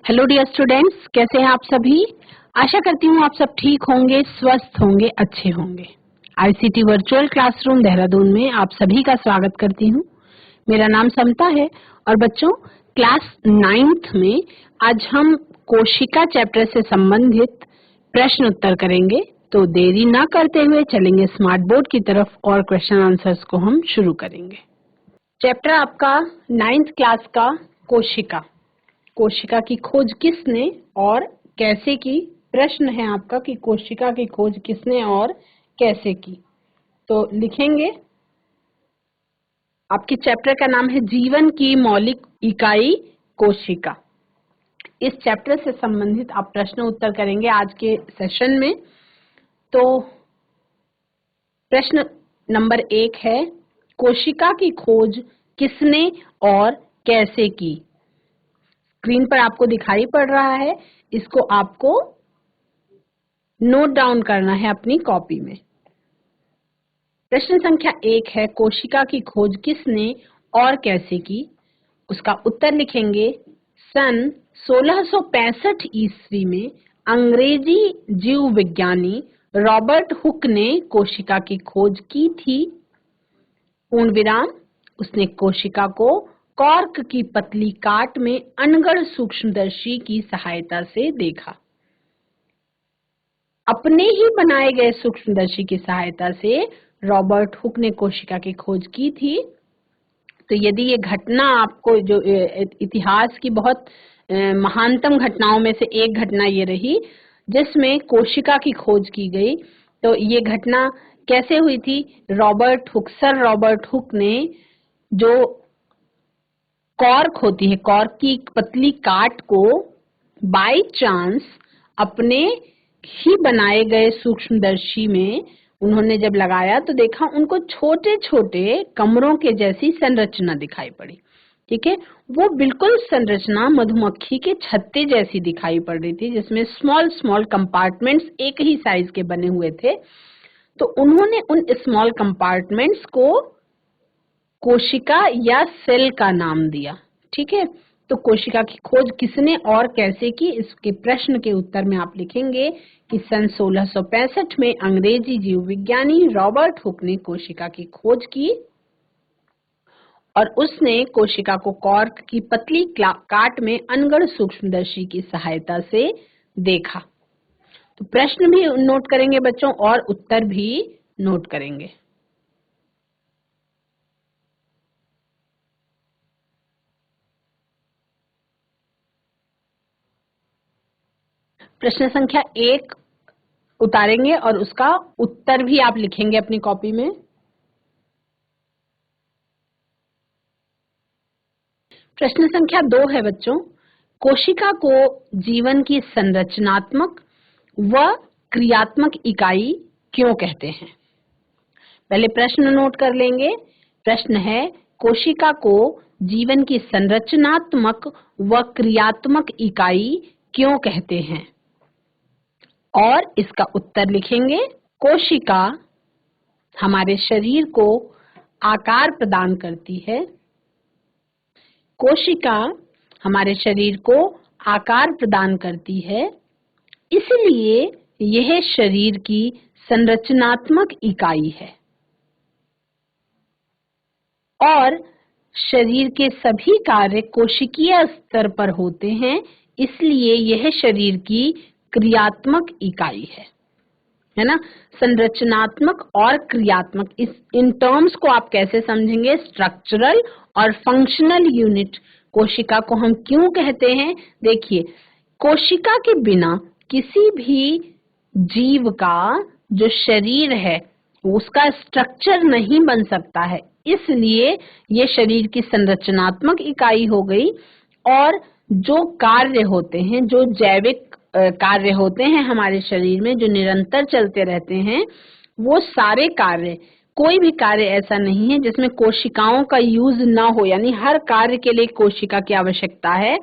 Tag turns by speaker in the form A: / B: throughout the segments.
A: Hello dear students, कैसे हैं आप सभी। आशा करती हूँ आप सब ठीक होंगे, स्वस्थ होंगे, अच्छे होंगे। आईसीटी वर्चुअल क्लासरूम देहरादून में आप सभी का स्वागत करती हूँ। मेरा नाम समता है और बच्चों, क्लास 9th में आज हम कोशिका चैप्टर से संबंधित प्रश्न उत्तर करेंगे। तो देरी ना करते हुए चलेंगे स्मार्ट बोर्ड की तरफ और क्वेश्चन आंसर्स को हम शुरू करेंगे। चैप्टर आपका 9th क्लास का कोशिका। कोशिका की खोज किसने और कैसे की। प्रश्न है आपका कि कोशिका की खोज किसने और कैसे की। तो लिखेंगे, आपके चैप्टर का नाम है जीवन की मौलिक इकाई कोशिका। इस चैप्टर से संबंधित आप प्रश्न उत्तर करेंगे आज के सेशन में। तो प्रश्न नंबर 1 है, कोशिका की खोज किसने और कैसे की। स्क्रीन पर आपको दिखाई पड़ रहा है, इसको आपको नोट डाउन करना है अपनी कॉपी में। प्रश्न संख्या 1 है, कोशिका की खोज किसने और कैसे की। उसका उत्तर लिखेंगे, सन 1665 ईस्वी में अंग्रेजी जीव विज्ञानी रॉबर्ट हुक ने कोशिका की खोज की थी। पूर्ण विराम। उसने कोशिका को कॉर्क की पतली काट में अनगढ़ सूक्ष्मदर्शी की सहायता से देखा। अपने ही बनाए गए सूक्ष्मदर्शी की सहायता से रॉबर्ट हुक ने कोशिका की खोज की थी। तो यदि ये घटना आपको, जो इतिहास की बहुत महानतम घटनाओं में से एक घटना ये रही जिसमें कोशिका की खोज की गई, तो ये घटना कैसे हुई थी। सर रॉबर्ट हुक ने जो कॉर्क होती है, कॉर्क की पतली काट को बाय चांस अपने ही बनाए गए सूक्ष्मदर्शी में उन्होंने जब लगाया तो देखा उनको छोटे छोटे कमरों के जैसी संरचना दिखाई पड़ी। ठीक है, वो बिल्कुल संरचना मधुमक्खी के छत्ते जैसी दिखाई पड़ रही थी, जिसमें स्मॉल स्मॉल कंपार्टमेंट्स एक ही साइज के बने हुए थे। तो उन्होंने उन स्मॉल कंपार्टमेंट्स को कोशिका या सेल का नाम दिया। ठीक है, तो कोशिका की खोज किसने और कैसे की, इसके प्रश्न के उत्तर में आप लिखेंगे कि सन 1665 में अंग्रेजी जीव विज्ञानी रॉबर्ट हुक ने कोशिका की खोज की और उसने कोशिका को कॉर्क की पतली काट में अनगढ़ सूक्ष्मदर्शी की सहायता से देखा। तो प्रश्न भी नोट करेंगे बच्चों और उत्तर भी नोट करेंगे। प्रश्न संख्या 1 उतारेंगे और उसका उत्तर भी आप लिखेंगे अपनी कॉपी में। प्रश्न संख्या 2 है बच्चों, कोशिका को जीवन की संरचनात्मक व क्रियात्मक इकाई क्यों कहते हैं। पहले प्रश्न नोट कर लेंगे। प्रश्न है, कोशिका को जीवन की संरचनात्मक व क्रियात्मक इकाई क्यों कहते हैं और इसका उत्तर लिखेंगे। कोशिका हमारे शरीर को आकार प्रदान करती है। कोशिका हमारे शरीर को आकार प्रदान करती है, इसलिए यह शरीर की संरचनात्मक इकाई है और शरीर के सभी कार्य कोशिकीय स्तर पर होते हैं, इसलिए यह शरीर की क्रियात्मक इकाई है ना। संरचनात्मक और क्रियात्मक, इन टर्म्स को आप कैसे समझेंगे। स्ट्रक्चरल और फंक्शनल यूनिट कोशिका को हम क्यों कहते हैं। देखिए, कोशिका के बिना किसी भी जीव का जो शरीर है उसका स्ट्रक्चर नहीं बन सकता है, इसलिए ये शरीर की संरचनात्मक इकाई हो गई। और जो कार्य होते हैं, जो जैविक कार्य होते हैं हमारे शरीर में जो निरंतर चलते रहते हैं, वो सारे कार्य, कोई भी कार्य ऐसा नहीं है जिसमें कोशिकाओं का यूज ना हो, यानी हर कार्य के लिए कोशिका की आवश्यकता है।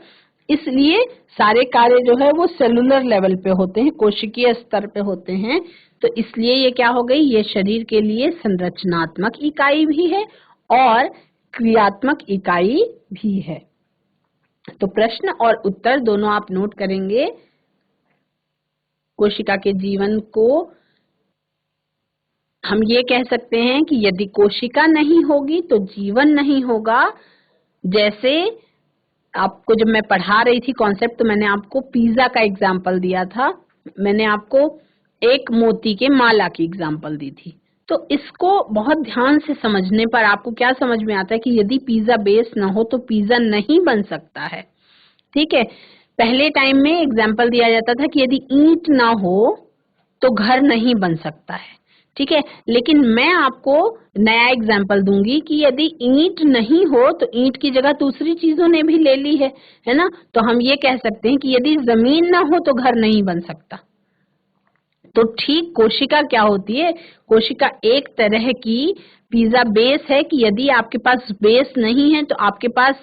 A: इसलिए सारे कार्य जो है वो सेलुलर लेवल पे होते हैं, कोशिकीय स्तर पे होते हैं। तो इसलिए ये क्या हो गई, ये शरीर के लिए संरचनात्मक इकाई भी है और क्रियात्मक इकाई भी है। तो प्रश्न और उत्तर दोनों आप नोट करेंगे। कोशिका के जीवन को हम ये कह सकते हैं कि यदि कोशिका नहीं होगी तो जीवन नहीं होगा। जैसे आपको जब मैं पढ़ा रही थी कॉन्सेप्ट, तो मैंने आपको पिज्जा का एग्जाम्पल दिया था, मैंने आपको एक मोती के माला की एग्जाम्पल दी थी। तो इसको बहुत ध्यान से समझने पर आपको क्या समझ में आता है कि यदि पिज्जा बेस ना हो तो पिज्जा नहीं बन सकता है। ठीक है, पहले टाइम में एग्जाम्पल दिया जाता था कि यदि ईंट ना हो तो घर नहीं बन सकता है। ठीक है, लेकिन मैं आपको नया एग्जाम्पल दूंगी कि यदि ईंट नहीं हो तो ईंट की जगह दूसरी चीजों ने भी ले ली है ना। तो हम ये कह सकते हैं कि यदि जमीन ना हो तो घर नहीं बन सकता। तो ठीक कोशिका क्या होती है? कोशिका एक तरह की पिज्जा बेस है कि यदि आपके पास बेस नहीं है तो आपके पास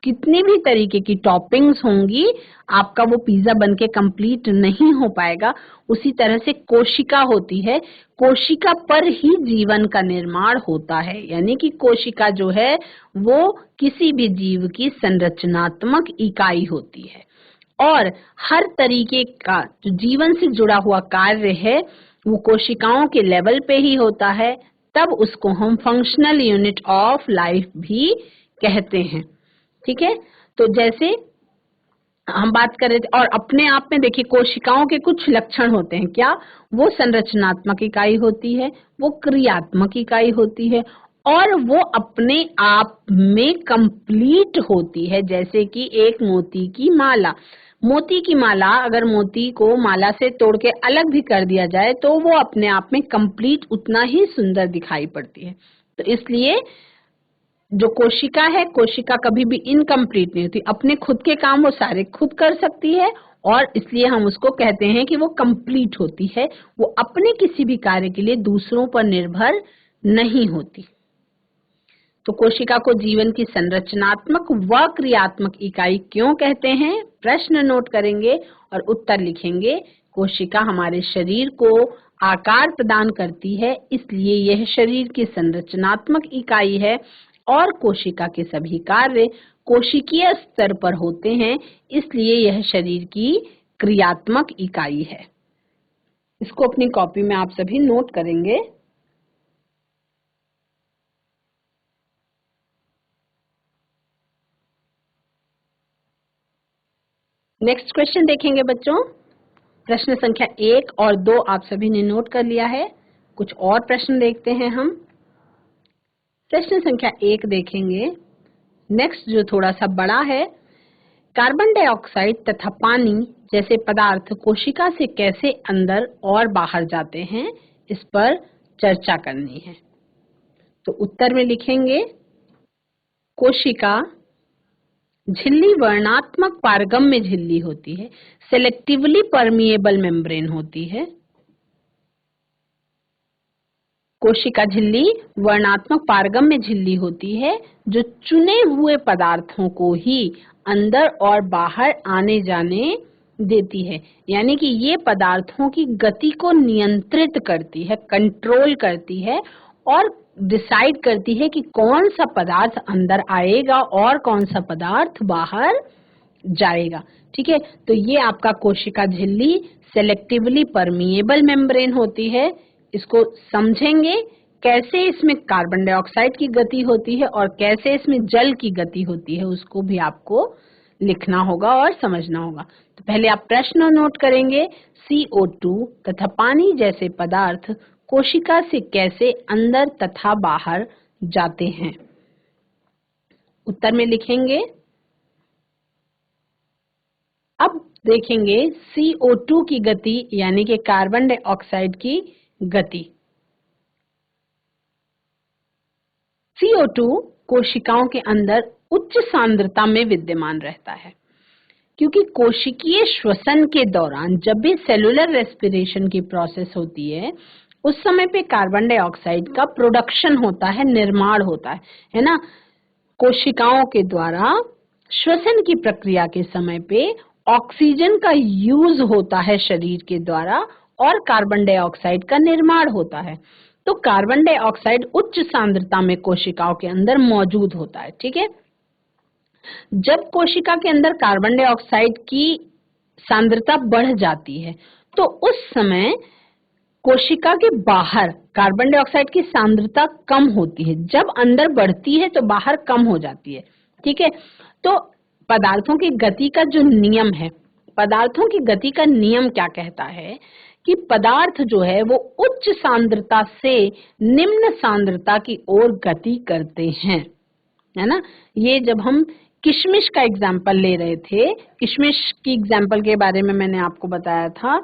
A: कितनी भी तरीके की टॉपिंग्स होंगी, आपका वो पिज्जा बनके कंप्लीट नहीं हो पाएगा। उसी तरह से कोशिका होती है, कोशिका पर ही जीवन का निर्माण होता है। यानी कि कोशिका जो है वो किसी भी जीव की संरचनात्मक इकाई होती है और हर तरीके का जो जीवन से जुड़ा हुआ कार्य है वो कोशिकाओं के लेवल पे ही होता है। तब उसको हम फंक्शनल यूनिट ऑफ लाइफ भी कहते हैं। ठीक है, तो जैसे हम बात कर रहे थे, और अपने आप में देखिए कोशिकाओं के कुछ लक्षण होते हैं। क्या? वो संरचनात्मक इकाई होती है, वो क्रियात्मक इकाई होती है और वो अपने आप में कंप्लीट होती है। जैसे कि एक मोती की माला, मोती की माला अगर मोती को माला से तोड़ के अलग भी कर दिया जाए तो वो अपने आप में कंप्लीट उतना ही सुंदर दिखाई पड़ती है। तो इसलिए जो कोशिका है, कोशिका कभी भी इनकम्प्लीट नहीं होती, अपने खुद के काम वो सारे खुद कर सकती है और इसलिए हम उसको कहते हैं कि वो कंप्लीट होती है। वो अपने किसी भी कार्य के लिए दूसरों पर निर्भर नहीं होती। तो कोशिका को जीवन की संरचनात्मक व क्रियात्मक इकाई क्यों कहते हैं? प्रश्न नोट करेंगे और उत्तर लिखेंगे। कोशिका हमारे शरीर को आकार प्रदान करती है, इसलिए यह शरीर की संरचनात्मक इकाई है और कोशिका के सभी कार्य कोशिकीय स्तर पर होते हैं, इसलिए यह शरीर की क्रियात्मक इकाई है। इसको अपनी कॉपी में आप सभी नोट करेंगे। नेक्स्ट क्वेश्चन देखेंगे बच्चों। प्रश्न संख्या 1 और 2 आप सभी ने नोट कर लिया है। कुछ और प्रश्न देखते हैं हम। प्रश्न संख्या 1 देखेंगे। नेक्स्ट जो थोड़ा सा बड़ा है, कार्बन डाइऑक्साइड तथा पानी जैसे पदार्थ कोशिका से कैसे अंदर और बाहर जाते हैं, इस पर चर्चा करनी है। तो उत्तर में लिखेंगे, कोशिका झिल्ली वर्णात्मक पारगम्य झिल्ली होती है, सेलेक्टिवली परमिएबल मेम्ब्रेन होती है। कोशिका झिल्ली वर्णात्मक पारगम्य झिल्ली होती है जो चुने हुए पदार्थों को ही अंदर और बाहर आने जाने देती है। यानी कि ये पदार्थों की गति को नियंत्रित करती है, कंट्रोल करती है और डिसाइड करती है कि कौन सा पदार्थ अंदर आएगा और कौन सा पदार्थ बाहर जाएगा। ठीक है, तो ये आपका कोशिका झिल्ली सेलेक्टिवली परमिएबल मेम्ब्रेन होती है। इसको समझेंगे कैसे इसमें कार्बन डाइऑक्साइड की गति होती है और कैसे इसमें जल की गति होती है, उसको भी आपको लिखना होगा और समझना होगा। तो पहले आप प्रश्न नोट करेंगे। CO2 तथा पानी जैसे पदार्थ कोशिका से कैसे अंदर तथा बाहर जाते हैं? उत्तर में लिखेंगे। अब देखेंगे CO2 की गति यानी कि कार्बन डाइऑक्साइड की गति। CO2 कोशिकाओं के अंदर उच्च सांद्रता में विद्यमान रहता है क्योंकि कोशिकीय श्वसन के दौरान जब भी सेलुलर रेस्पिरेशन की प्रोसेस होती है उस समय पे कार्बन डाइऑक्साइड का प्रोडक्शन होता है, निर्माण होता है ना। कोशिकाओं के द्वारा श्वसन की प्रक्रिया के समय पे ऑक्सीजन का यूज होता है शरीर के द्वारा और कार्बन डाइऑक्साइड का निर्माण होता है। तो कार्बन डाइऑक्साइड उच्च सांद्रता में कोशिकाओं के अंदर मौजूद होता है। ठीक है, जब कोशिका के अंदर कार्बन डाइऑक्साइड की सांद्रता बढ़ जाती है तो उस समय कोशिका के बाहर कार्बन डाइऑक्साइड की सांद्रता कम होती है। जब अंदर बढ़ती है तो बाहर कम हो जाती है। ठीक है, तो पदार्थों की गति का जो नियम है, पदार्थों की गति का नियम क्या कहता है कि पदार्थ जो है वो उच्च सांद्रता से निम्न सांद्रता की ओर गति करते हैं, है ना। ये जब हम किशमिश का एग्जाम्पल ले रहे थे, किशमिश की एग्जाम्पल के बारे में मैंने आपको बताया था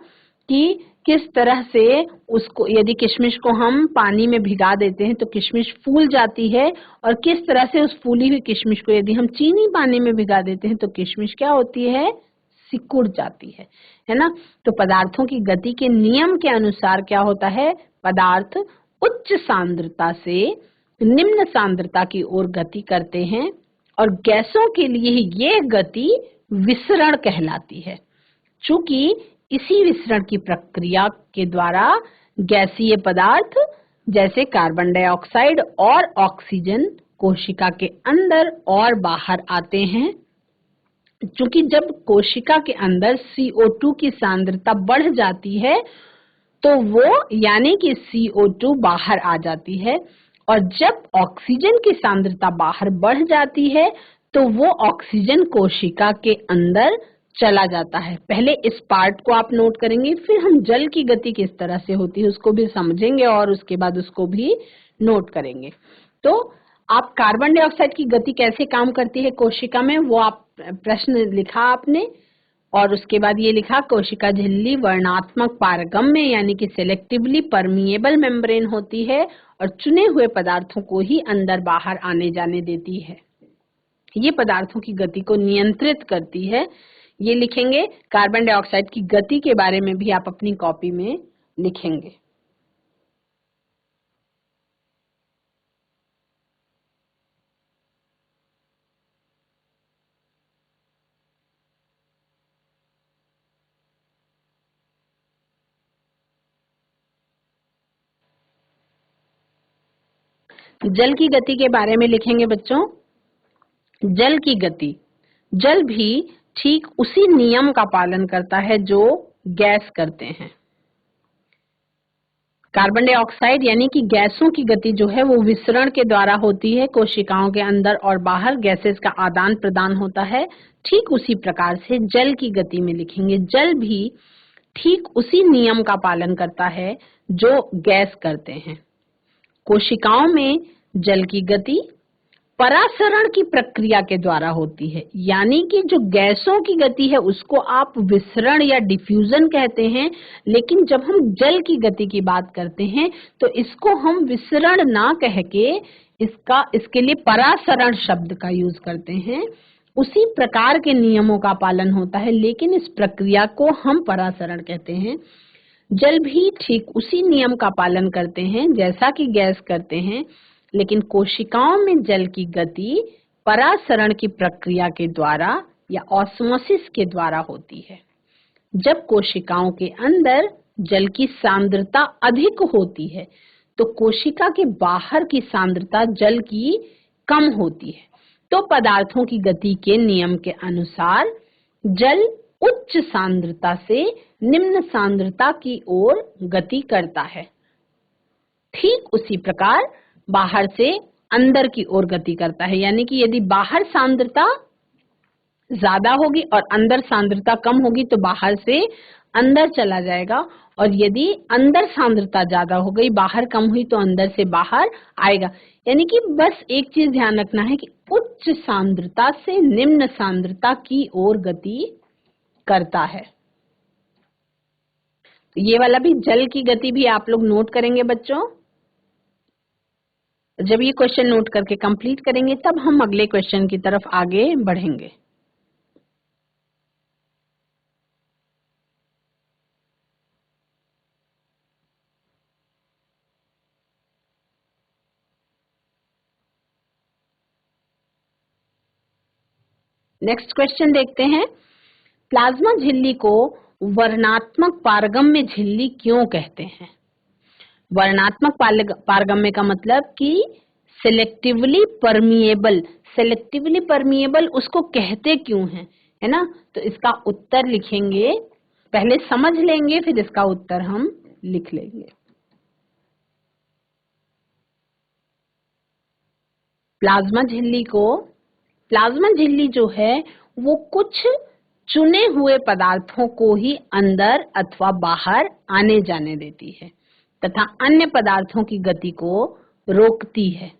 A: कि किस तरह से उसको, यदि किशमिश को हम पानी में भिगा देते हैं तो किशमिश फूल जाती है, और किस तरह से उस फूली हुई किशमिश को यदि हम चीनी पानी में भिगा देते हैं तो किशमिश क्या होती है, सिकुड़ जाती है ना। तो पदार्थों की गति के नियम के अनुसार क्या होता है, पदार्थ उच्च सांद्रता से निम्न सांद्रता की ओर गति करते हैं, और गैसों के लिए ये गति विसरण कहलाती है। चूंकि इसी विसरण की प्रक्रिया के द्वारा गैसीय पदार्थ जैसे कार्बन डाइऑक्साइड और ऑक्सीजन कोशिका के अंदर और बाहर आते हैं। चूंकि जब कोशिका के अंदर CO2 की सांद्रता बढ़ जाती है तो वो यानी कि CO2 बाहर आ जाती है, और जब ऑक्सीजन की सांद्रता बाहर बढ़ जाती है तो वो ऑक्सीजन कोशिका के अंदर चला जाता है। पहले इस पार्ट को आप नोट करेंगे, फिर हम जल की गति किस तरह से होती है उसको भी समझेंगे और उसके बाद उसको भी नोट करेंगे। तो आप कार्बन डाइऑक्साइड की गति कैसे काम करती है कोशिका में, वो आप प्रश्न लिखा आपने, और उसके बाद ये लिखा कोशिका झिल्ली वर्णात्मक पारगम्य यानी कि सिलेक्टिवली परमिएबल मेम्ब्रेन होती है और चुने हुए पदार्थों को ही अंदर बाहर आने जाने देती है। ये पदार्थों की गति को नियंत्रित करती है। ये लिखेंगे, कार्बन डाइऑक्साइड की गति के बारे में भी आप अपनी कॉपी में लिखेंगे। जल की गति के बारे में लिखेंगे बच्चों। जल की गति, जल भी ठीक उसी नियम का पालन करता है जो गैस करते हैं। कार्बन डाइऑक्साइड यानी कि गैसों की गति जो है वो विसरण के द्वारा होती है। कोशिकाओं के अंदर और बाहर गैसेस का आदान प्रदान होता है। ठीक उसी प्रकार से जल की गति में लिखेंगे, जल भी ठीक उसी नियम का पालन करता है जो गैस करते हैं। कोशिकाओं में जल की गति परासरण की प्रक्रिया के द्वारा होती है, यानी कि जो गैसों की गति है उसको आप विसरण या डिफ्यूजन कहते हैं, लेकिन जब हम जल की गति की बात करते हैं तो इसको हम विसरण ना कह के इसके लिए परासरण शब्द का यूज करते हैं। उसी प्रकार के नियमों का पालन होता है, लेकिन इस प्रक्रिया को हम परासरण कहते हैं। जल भी ठीक उसी नियम का पालन करते हैं जैसा कि गैस करते हैं, लेकिन कोशिकाओं में जल की गति परासरण की प्रक्रिया के द्वारा या ऑस्मोसिस के द्वारा होती है। जब कोशिकाओं के अंदर जल की सांद्रता अधिक होती है तो कोशिका के बाहर की सांद्रता जल की कम होती है। तो पदार्थों की गति के नियम के अनुसार जल उच्च सांद्रता से निम्न सांद्रता की ओर गति करता है। ठीक उसी प्रकार बाहर से अंदर की ओर गति करता है, यानी कि यदि बाहर सांद्रता ज्यादा होगी और अंदर सांद्रता कम होगी तो बाहर से अंदर चला जाएगा, और यदि अंदर सांद्रता ज्यादा हो गई बाहर कम हुई तो अंदर से बाहर आएगा। यानी कि बस एक चीज ध्यान रखना है कि उच्च सांद्रता से निम्न सांद्रता की ओर गति करता है। ये वाला भी जल की गति भी आप लोग नोट करेंगे बच्चों। जब ये क्वेश्चन नोट करके कंप्लीट करेंगे तब हम अगले क्वेश्चन की तरफ आगे बढ़ेंगे। नेक्स्ट क्वेश्चन देखते हैं, प्लाज्मा झिल्ली को वर्णात्मक पारगम्य झिल्ली क्यों कहते हैं? वर्णात्मक पारगम्य का मतलब कि सेलेक्टिवली परमिएबल, सेलेक्टिवली परमिएबल उसको कहते क्यों हैं, है ना? तो इसका उत्तर लिखेंगे, पहले समझ लेंगे फिर इसका उत्तर हम लिख लेंगे। प्लाज्मा झिल्ली को, प्लाज्मा झिल्ली जो है वो कुछ चुने हुए पदार्थों को ही अंदर अथवा बाहर आने जाने देती है तथा अन्य पदार्थों की गति को रोकती है।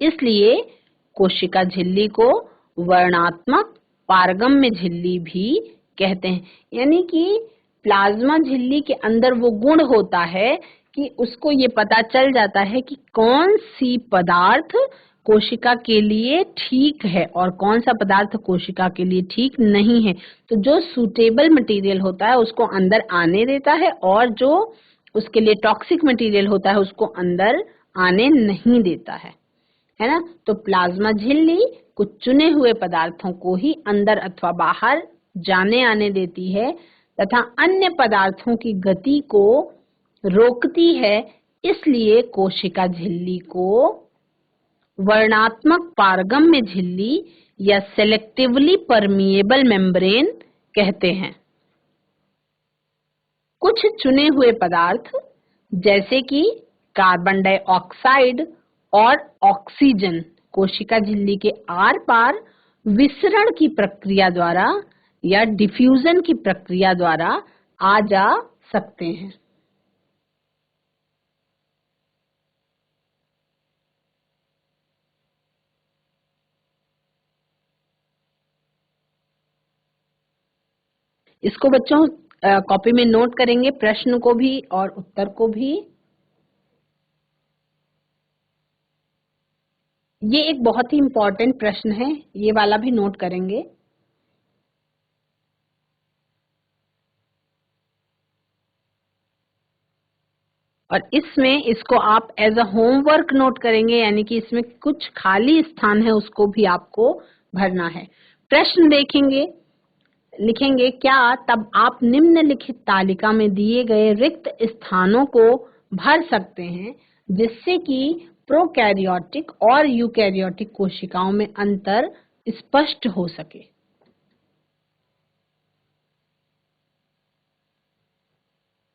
A: इसलिए कोशिका झिल्ली को वर्णात्मक पारगम्य झिल्ली भी कहते हैं। यानी कि प्लाज्मा झिल्ली के अंदर वो गुण होता है कि उसको ये पता चल जाता है कि कौन सी पदार्थ कोशिका के लिए ठीक है और कौन सा पदार्थ कोशिका के लिए ठीक नहीं है। तो जो सूटेबल मटेरियल होता है उसको अंदर आने देता है और जो उसके लिए टॉक्सिक मटेरियल होता है उसको अंदर आने नहीं देता है ना? तो प्लाज्मा झिल्ली कुछ चुने हुए पदार्थों को ही अंदर अथवा बाहर जाने आने देती है तथा अन्य पदार्थों की गति को रोकती है। इसलिए कोशिका झिल्ली को वर्णात्मक पारगम्य झिल्ली या सेलेक्टिवली परमिएबल मेम्ब्रेन कहते हैं। कुछ चुने हुए पदार्थ जैसे कि कार्बन डाइऑक्साइड और ऑक्सीजन कोशिका झिल्ली के आर पार विसरण की प्रक्रिया द्वारा या डिफ्यूजन की प्रक्रिया द्वारा आ जा सकते हैं। इसको बच्चों कॉपी में नोट करेंगे, प्रश्न को भी और उत्तर को भी। ये एक बहुत ही इम्पोर्टेंट प्रश्न है, ये वाला भी नोट करेंगे। और इसमें इसको आप एज अ होमवर्क नोट करेंगे, यानी कि इसमें कुछ खाली स्थान है उसको भी आपको भरना है। प्रश्न देखेंगे, लिखेंगे क्या, तब आप निम्नलिखित तालिका में दिए गए रिक्त स्थानों को भर सकते हैं जिससे कि प्रोकैरियोटिक और यूकैरियोटिक कोशिकाओं में अंतर स्पष्ट हो सके।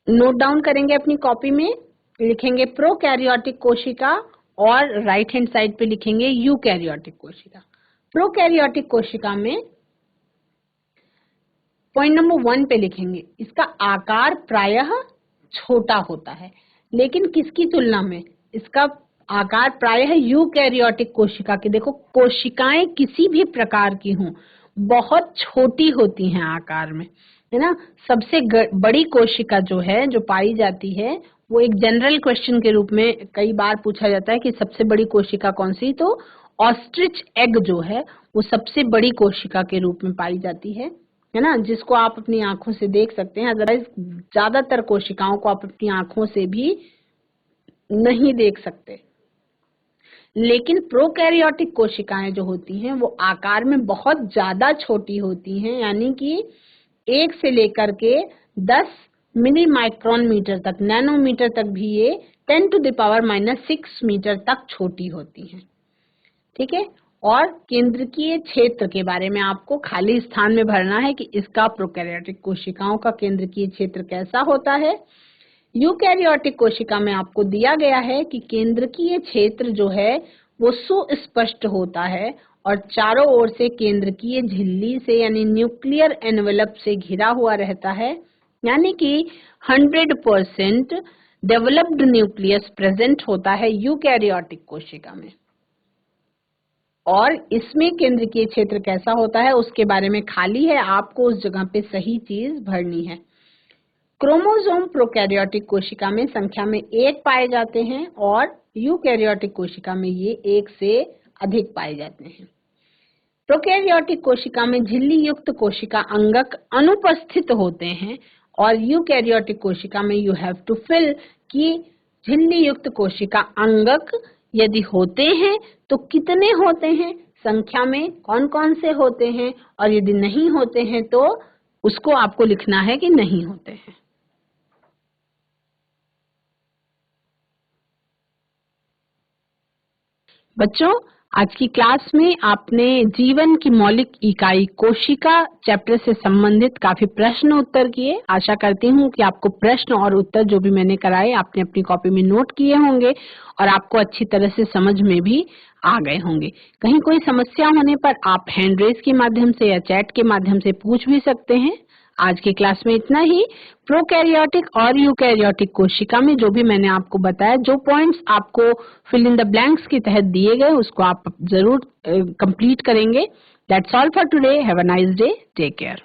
A: नोट डाउन करेंगे अपनी कॉपी में, लिखेंगे प्रोकैरियोटिक कोशिका और राइट हैंड साइड पे लिखेंगे यूकैरियोटिक कोशिका। प्रोकैरियोटिक कोशिका में पॉइंट नंबर 1 पे लिखेंगे, इसका आकार प्रायः छोटा होता है, लेकिन किसकी तुलना में? इसका आकार प्रायः यूकैरियोटिक कोशिका की, देखो कोशिकाएं किसी भी प्रकार की हों बहुत छोटी होती हैं आकार में, है ना? सबसे बड़ी कोशिका जो है जो पाई जाती है वो एक जनरल क्वेश्चन के रूप में कई बार पूछा जाता है कि सबसे बड़ी कोशिका कौन सी, तो ऑस्ट्रिच एग जो है वो सबसे बड़ी कोशिका के रूप में पाई जाती है ना? जिसको आप अपनी आंखों से देख सकते हैं, अदरवाइज ज्यादातर कोशिकाओं को आप अपनी आंखों से भी नहीं देख सकते। लेकिन प्रोकैरियोटिक कोशिकाएं जो होती हैं वो आकार में बहुत ज्यादा छोटी होती हैं, यानी कि 1 से लेकर के 10 मिली माइक्रोन मीटर तक, नैनोमीटर तक भी ये 10⁻⁻6 मीटर तक छोटी होती हैं। ठीक है? और केंद्रकीय क्षेत्र के बारे में आपको खाली स्थान में भरना है कि इसका प्रोकैरियोटिक कोशिकाओं का केंद्रकीय क्षेत्र कैसा होता है। यूकैरियोटिक कोशिका में आपको दिया गया है कि केंद्रकीय क्षेत्र जो है वो सुस्पष्ट होता है और चारों ओर से केंद्रकीय झिल्ली से यानी न्यूक्लियर एनवेलप से घिरा हुआ रहता है, यानी कि 100% डेवलप्ड न्यूक्लियस प्रेजेंट होता है यूकैरियोटिक कोशिका में। और इसमें केंद्रकीय क्षेत्र कैसा होता है उसके बारे में खाली है, आपको उस जगह पे सही चीज भरनी है। क्रोमोसोम प्रोकैरियोटिक कोशिका में संख्या में 1 पाए जाते हैं और यूकैरियोटिक कोशिका में ये 1 से अधिक पाए जाते हैं। प्रोकैरियोटिक कोशिका में झिल्ली युक्त कोशिका अंगक अनुपस्थित होते हैं और यूकैरियोटिक कोशिका में यू हैव टू फिल कि झिल्ली युक्त कोशिका अंगक यदि होते हैं तो कितने होते हैं, संख्या में कौन कौन से होते हैं, और यदि नहीं होते हैं तो उसको आपको लिखना है कि नहीं होते हैं। बच्चों, आज की क्लास में आपने जीवन की मौलिक इकाई कोशिका चैप्टर से संबंधित काफी प्रश्न उत्तर किए। आशा करती हूँ कि आपको प्रश्न और उत्तर जो भी मैंने कराए आपने अपनी कॉपी में नोट किए होंगे और आपको अच्छी तरह से समझ में भी आ गए होंगे। कहीं कोई समस्या होने पर आप हैंड रेज के माध्यम से या चैट के माध्यम से पूछ भी सकते हैं। आज की क्लास में इतना ही। प्रोकैरियोटिक और यूकैरियोटिक कोशिका में जो भी मैंने आपको बताया, जो पॉइंट्स आपको फिल इन द ब्लैंक्स के तहत दिए गए उसको आप जरूर कंप्लीट करेंगे। That's all for today. Have a nice day. Take care.